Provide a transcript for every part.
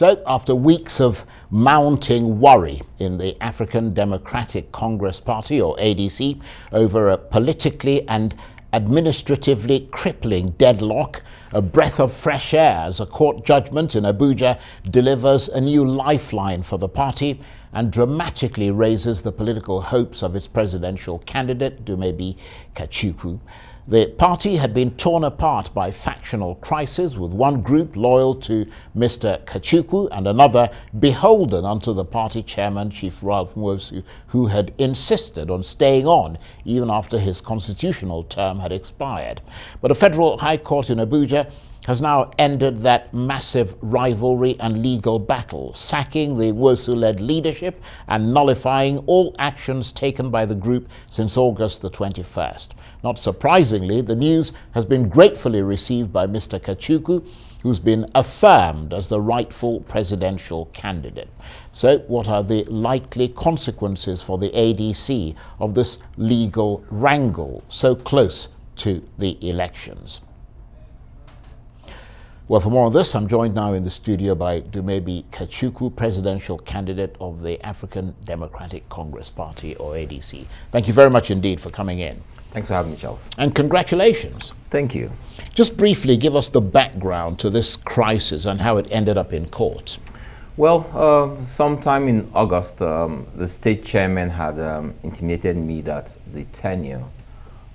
So, after weeks of mounting worry in the African Democratic Congress Party, or ADC, over a politically and administratively crippling deadlock, a breath of fresh air as a court judgment in Abuja delivers a new lifeline for the party and dramatically raises the political hopes of its presidential candidate, Dumebi Kachikwu. The party had been torn apart by factional crisis, with one group loyal to Mr. Kachikwu and another beholden unto the party chairman, Chief Ralph Nwosu, who had insisted on staying on even after his constitutional term had expired. But a federal high court in Abuja has now ended that massive rivalry and legal battle, sacking the Nwosu-led leadership and nullifying all actions taken by the group since August the 21st. Not surprisingly, the news has been gratefully received by Mr. Kachikwu, who's been affirmed as the rightful presidential candidate. So what are the likely consequences for the ADC of this legal wrangle so close to the elections? Well, for more on this, I'm joined now in the studio by Dumebi Kachikwu, presidential candidate of the African Democratic Congress Party, or ADC. Thank you very much indeed for coming in. Thanks for having me, Charles. And congratulations. Thank you. Just briefly, give us the background to this crisis and how it ended up in court. Well, sometime in August, the state chairman had intimated me that the tenure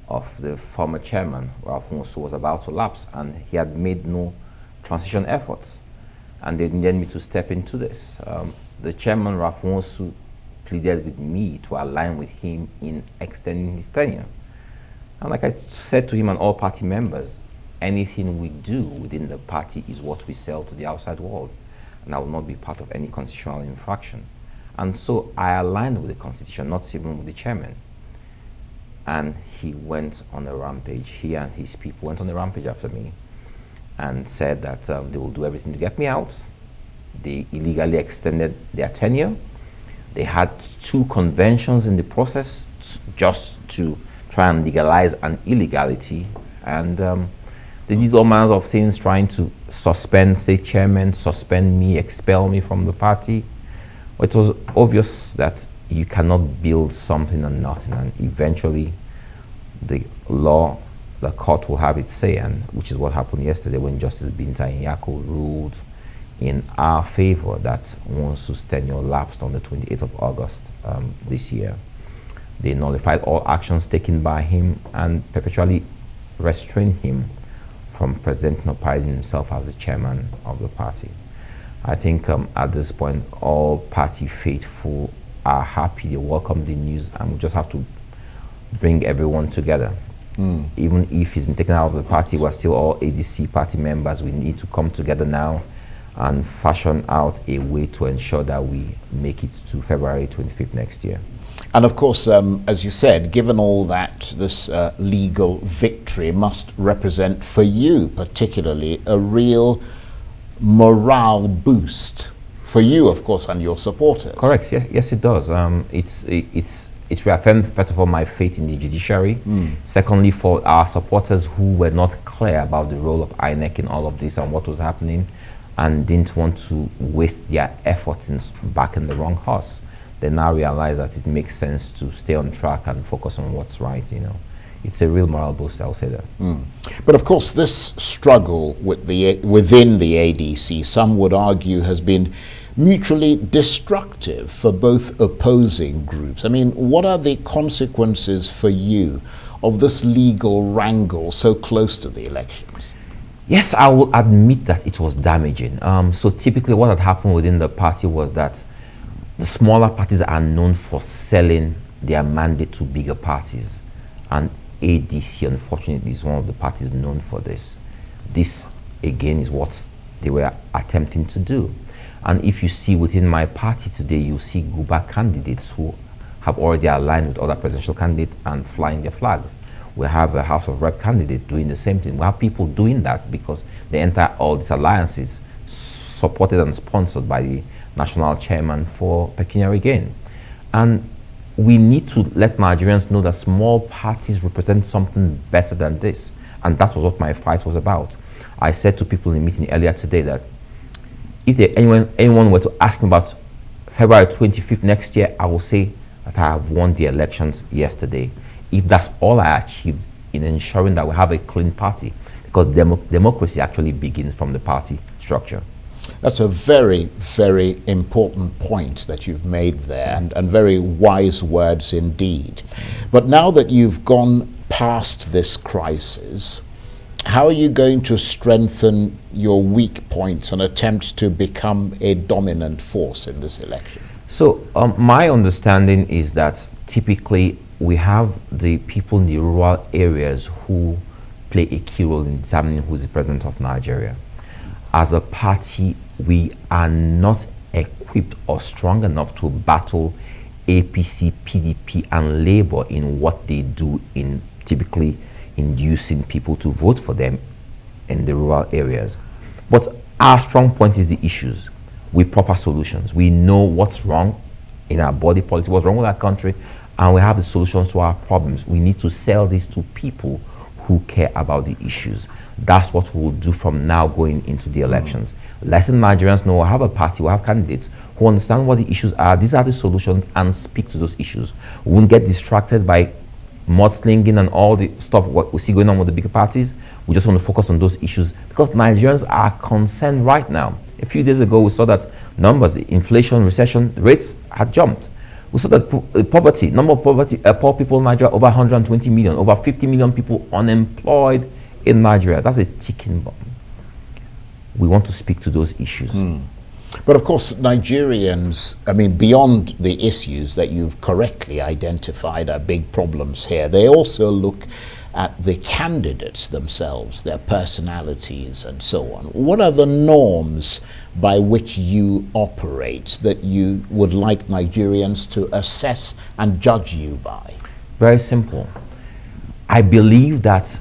of the former chairman, Ralph Nwosu, was about to lapse, and he had made no transition efforts, and they needed me to step into this. The chairman, Ralph Nwosu, pleaded with me to align with him in extending his tenure. And like I said to him and all party members, anything we do within the party is what we sell to the outside world, and I will not be part of any constitutional infraction. And so I aligned with the constitution, not even with the chairman. And he went on a rampage. He and his people went on a rampage after me and said that they will do everything to get me out. They illegally extended their tenure. They had 2 conventions in the process just to try and legalize an illegality. And they did all manners of things, trying to suspend state chairman, suspend me, expel me from the party. It was obvious that you cannot build something on nothing, and eventually the court will have its say, and which is what happened yesterday when Justice Binta Nyako ruled in our favor that Nwosu's tenure lapsed on the 28th of August this year. They nullified all actions taken by him and perpetually restrained him from presenting or parading himself as the chairman of the party. I think at this point, all party faithful are happy, they welcome the news, and we just have to bring everyone together. Even if he's been taken out of the party, we're still all ADC party members. We need to come together now and fashion out a way to ensure that we make it to February 25th next year. And of course, as you said, given all that, this legal victory must represent for you particularly a real morale boost for you, of course, and your supporters. Correct. Yes, it does. It's reaffirmed, first of all, my faith in the judiciary. Secondly, for our supporters who were not clear about the role of INEC in all of this and what was happening, and didn't want to waste their efforts in backing the wrong horse, they now realize that it makes sense to stay on track and focus on what's right. It's a real moral boost, I'll say that. But of course, this struggle within the ADC, some would argue, has been mutually destructive for both opposing groups. I mean, what are the consequences for you of this legal wrangle so close to the elections? Yes, I will admit that it was damaging. So typically what had happened within the party was that the smaller parties are known for selling their mandate to bigger parties, and ADC, unfortunately, is one of the parties known for this. This, again, is what they were attempting to do. And if you see within my party today, you see Guba candidates who have already aligned with other presidential candidates and flying their flags. We have a House of Rep candidate doing the same thing. We have people doing that because they enter all these alliances supported and sponsored by the national chairman for pecuniary gain. And we need to let Nigerians know that small parties represent something better than this. And that was what my fight was about. I said to people in a meeting earlier today that if anyone were to ask me about February 25th next year, I will say that I have won the elections yesterday. If that's all I achieved in ensuring that we have a clean party, because democracy actually begins from the party structure. That's a very, very important point that you've made there, and very wise words indeed. But now that you've gone past this crisis, how are you going to strengthen your weak points and attempt to become a dominant force in this election? So my understanding is that typically we have the people in the rural areas who play a key role in determining who's the president of Nigeria. As a party, we are not equipped or strong enough to battle APC, PDP, and Labour in what they do in typically inducing people to vote for them in the rural areas. But our strong point is the issues with proper solutions. We know what's wrong in our body politic, what's wrong with our country, and we have the solutions to our problems. We need to sell this to people who care about the issues. That's what we'll do from now going into the elections. Letting Nigerians know we have a party, we have candidates who understand what the issues are, these are the solutions, and speak to those issues. We won't get distracted by mudslinging and all the stuff what we see going on with the bigger parties. We just want to focus on those issues because Nigerians are concerned right now. A few days ago, we saw that numbers, the inflation, recession rates had jumped. We saw that number of poor people in Nigeria, over 120 million, over 50 million people unemployed in Nigeria. That's a ticking bomb. We want to speak to those issues. But of course, Nigerians, I mean, beyond the issues that you've correctly identified are big problems here, they also look at the candidates themselves, their personalities and so on. What are the norms by which you operate that you would like Nigerians to assess and judge you by? Very simple. I believe that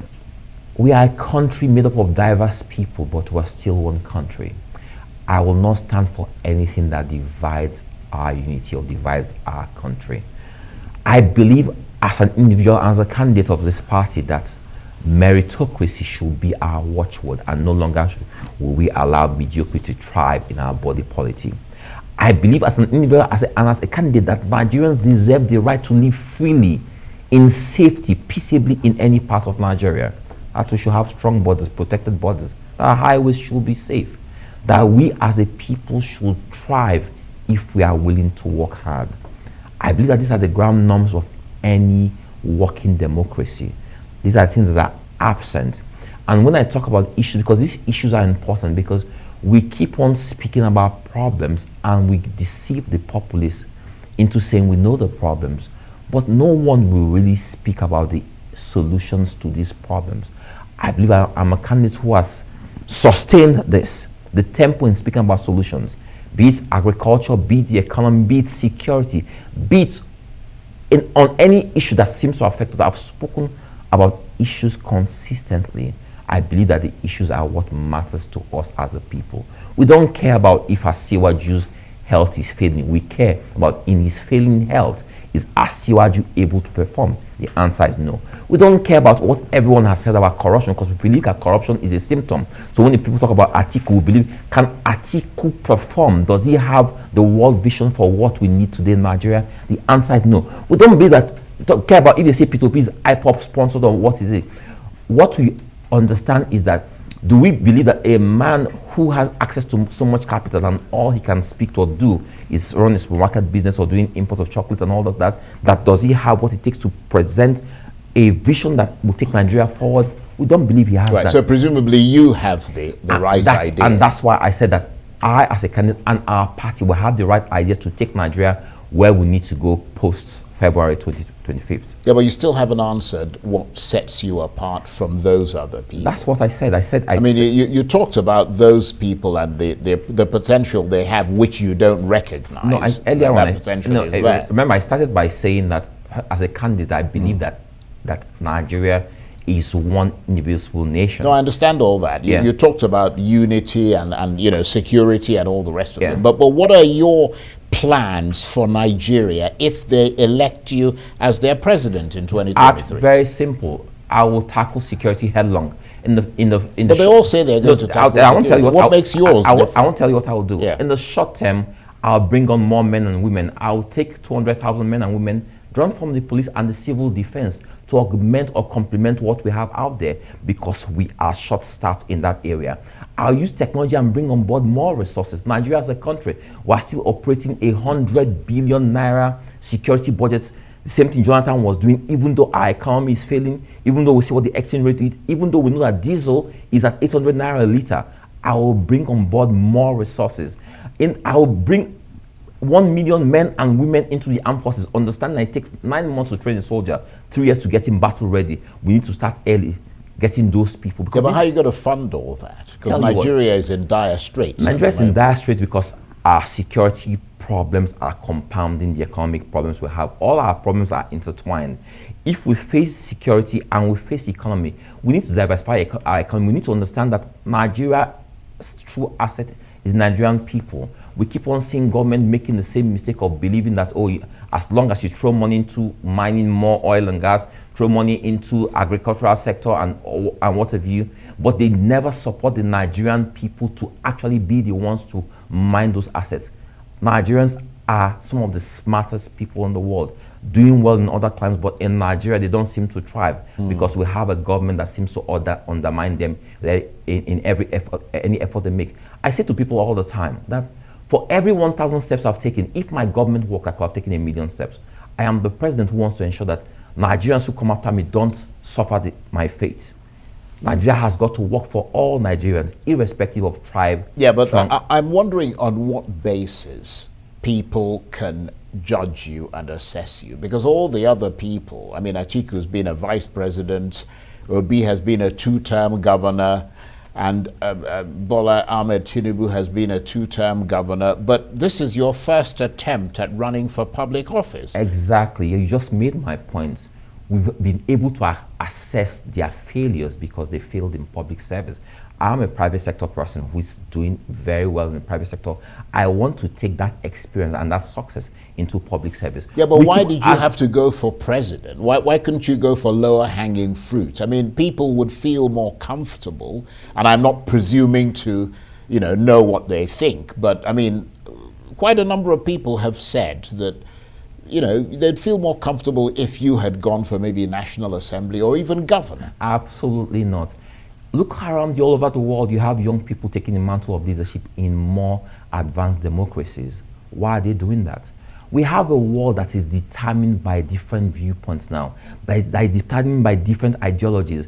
we are a country made up of diverse people, but we're still one country. I will not stand for anything that divides our unity or divides our country. I believe as an individual, as a candidate of this party, that meritocracy should be our watchword, and no longer will we allow mediocrity to thrive in our body politic. I believe as an individual and as a candidate that Nigerians deserve the right to live freely, in safety, peaceably in any part of Nigeria. That we should have strong borders, protected borders. Our highways should be safe. That we as a people should thrive if we are willing to work hard. I believe that these are the ground norms of any working democracy. These are things that are absent. And when I talk about issues, because these issues are important, because we keep on speaking about problems and we deceive the populace into saying we know the problems, but no one will really speak about the solutions to these problems. I believe I'm a candidate who has sustained this, the tempo in speaking about solutions, be it agriculture, be it the economy, be it security, be it on any issue that seems to affect us. I've spoken about issues consistently. I believe that the issues are what matters to us as a people. We don't care about if Asiwaju's health is failing. We care about in his failing health, is Asiwaju able to perform? The answer is no. We don't care about what everyone has said about corruption, because we believe that corruption is a symptom. So when the people talk about Atiku, we believe, can Atiku perform? Does he have the world vision for what we need today in Nigeria? The answer is no. We don't believe that, don't care about if they say P2P is IPOP sponsored or what is it. What we understand is that, do we believe that a man who has access to so much capital and all he can speak to or do is run a supermarket business or doing import of chocolate and all of that, that does he have what it takes to present a vision that will take Nigeria forward? We don't believe he has that. So presumably you have the right idea. And that's why I said that I, as a candidate, and our party will have the right ideas to take Nigeria where we need to go post February 25th. Yeah, but you still haven't answered what sets you apart from those other people. That's what I said. I mean, you talked about those people and the potential they have, which you don't recognize. No, earlier on, remember, I started by saying that as a candidate, I believe that Nigeria is one indivisible nation. No, I understand all that. You talked about unity and security and all the rest of it. But what are your plans for Nigeria if they elect you as their president in 2023? Very simple. I will tackle security headlong. But they all say they're going to tackle I won't tell you what makes yours I different? won't tell you what I will do. Yeah. In the short term, I'll bring on more men and women. I'll take 200,000 men and women drawn from the police and the civil defense to augment or complement what we have out there, because we are short-staffed in that area. I'll use technology and bring on board more resources. Nigeria as a country, we're still operating 100 billion naira security budget. The same thing Jonathan was doing, even though our economy is failing, even though we see what the exchange rate is, even though we know that diesel is at 800 naira a liter. I will bring on board more resources. I will bring 1 million men and women into the armed forces. Understand that it takes 9 months to train a soldier, 3 years to get him battle ready. We need to start early, getting those people. Yeah, but how are you going to fund all that? Because Nigeria is in dire straits. Nigeria is in dire straits because our security problems are compounding the economic problems we have. All our problems are intertwined. If we face security and we face economy, we need to diversify our economy. We need to understand that Nigeria's true asset is Nigerian people. We keep on seeing government making the same mistake of believing that, oh, as long as you throw money into mining more oil and gas, throw money into agricultural sector and what have you, but they never support the Nigerian people to actually be the ones to mine those assets. Nigerians are some of the smartest people in the world, doing well in other climes, but in Nigeria they don't seem to thrive because we have a government that seems to undermine them in any effort they make. I say to people all the time that for every 1,000 steps I've taken, if my government worked, I could have taken 1,000,000 steps. I am the president who wants to ensure that Nigerians who come after me don't suffer my fate. Nigeria has got to work for all Nigerians, irrespective of tribe. Yeah, but I'm wondering on what basis people can judge you and assess you, because all the other people, I mean, Kachikwu has been a vice president, Obi has been a 2-term governor, and Bola Ahmed Tinubu has been a 2-term governor, but this is your first attempt at running for public office. Exactly, you just made my points. We've been able to assess their failures because they failed in public service. I'm a private sector person who is doing very well in the private sector. I want to take that experience and that success into public service. Yeah, but why did you have to go for president? Why couldn't you go for lower hanging fruit? I mean, people would feel more comfortable, and I'm not presuming to, know what they think, but I mean, quite a number of people have said that, they'd feel more comfortable if you had gone for maybe National Assembly or even governor. Absolutely not. Look around all over the world, you have young people taking the mantle of leadership in more advanced democracies. Why are they doing that? We have a world that is determined by different viewpoints now, that is determined by different ideologies.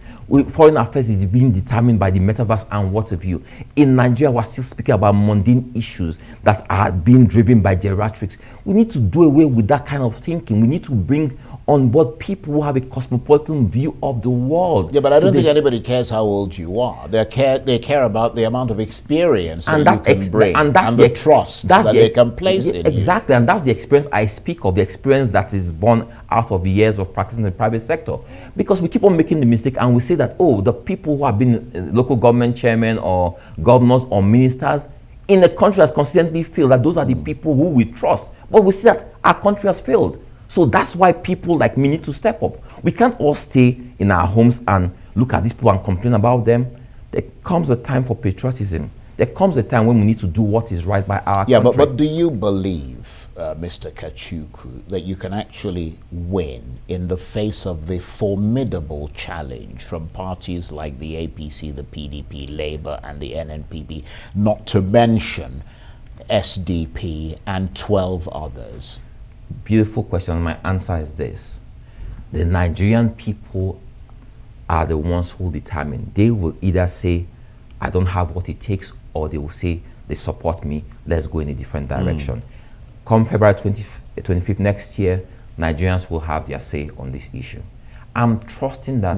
Foreign affairs is being determined by the metaverse and what have you. In Nigeria, we're still speaking about mundane issues that are being driven by geriatrics. We need to do away with that kind of thinking. We need to bring on board people who have a cosmopolitan view of the world. Yeah, but I don't think anybody cares how old you are. They care about the amount of experience that you can bring and the trust that they can place in you. Exactly, and that's the experience I speak of, the experience that is born out of the years of practicing in the private sector. Because we keep on making the mistake and we say that, oh, the people who have been local government chairmen or governors or ministers in a country has consistently failed, that those are the people who we trust. But we see that our country has failed. So that's why people like me need to step up. We can't all stay in our homes and look at these people and complain about them. There comes a time for patriotism. There comes a time when we need to do what is right by our country. Yeah, but do you believe, Mr. Kachikwu, that you can actually win in the face of the formidable challenge from parties like the APC, the PDP, Labour and the NNPP, not to mention SDP and 12 others? Beautiful question. My answer is this. The Nigerian people are the ones who determine. They will either say, I don't have what it takes, or they will say, they support me, let's go in a different direction. Come February 25th next year, Nigerians will have their say on this issue. I'm trusting that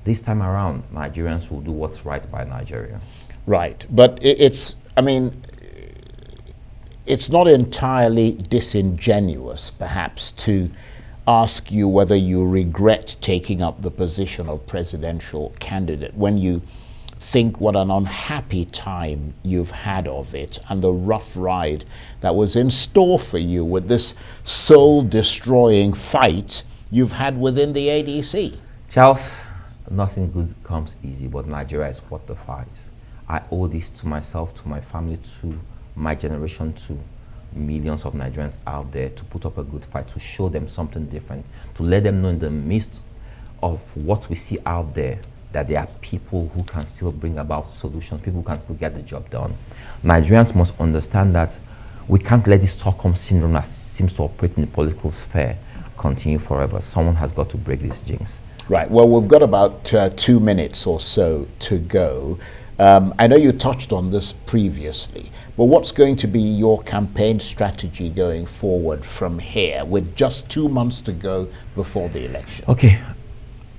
this time around, Nigerians will do what's right by Nigeria. Right, but it's not entirely disingenuous, perhaps, to ask you whether you regret taking up the position of presidential candidate when you think what an unhappy time you've had of it and the rough ride that was in store for you with this soul-destroying fight you've had within the ADC. Charles, Nothing good comes easy, but Nigeria is worth the fight. I owe this to myself, to my family, to my generation, to millions of Nigerians out there, to put up a good fight, to show them something different, to let them know in the midst of what we see out there that there are people who can still bring about solutions, people who can still get the job done. Nigerians must understand that we can't let this Stockholm syndrome that seems to operate in the political sphere continue forever. Someone has got to break this jinx. Right. Well, we've got about 2 minutes or so to go. I know you touched on this previously, but what's going to be your campaign strategy going forward from here with just 2 months to go before the election? Okay.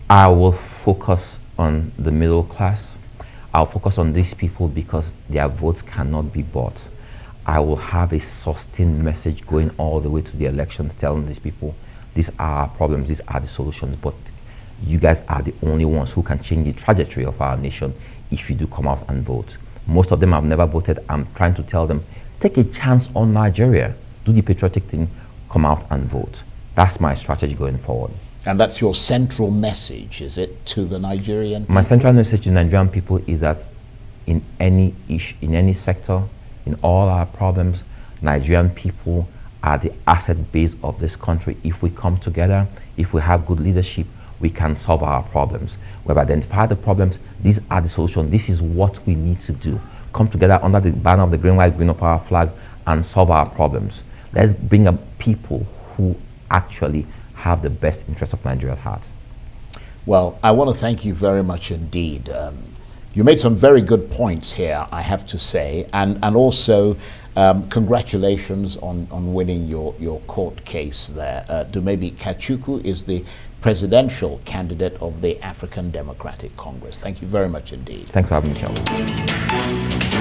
I will focus on the middle class. I'll focus on these people because their votes cannot be bought. I will have a sustained message going all the way to the elections telling these people, these are our problems, these are the solutions, but you guys are the only ones who can change the trajectory of our nation if you do come out and vote. Most of them have never voted. I'm trying to tell them, take a chance on Nigeria. Do the patriotic thing, come out and vote. That's my strategy going forward. And that's your central message, is it, to the Nigerian people? My central message to the Nigerian people is that in any issue, in any sector, in all our problems, Nigerian people are the asset base of this country. If we come together, if we have good leadership, we can solve our problems. We've identified the problems. These are the solutions. This is what we need to do. Come together under the banner of the green, white, green of our flag and solve our problems. Let's bring up people who actually have the best interest of Nigeria at heart. Well, I want to thank you very much indeed. You made some very good points here, I have to say, and also congratulations on winning your court case there. Dumebi Kachikwu is the presidential candidate of the African Democratic Congress. Thank you very much indeed. Thanks for having me, Charles.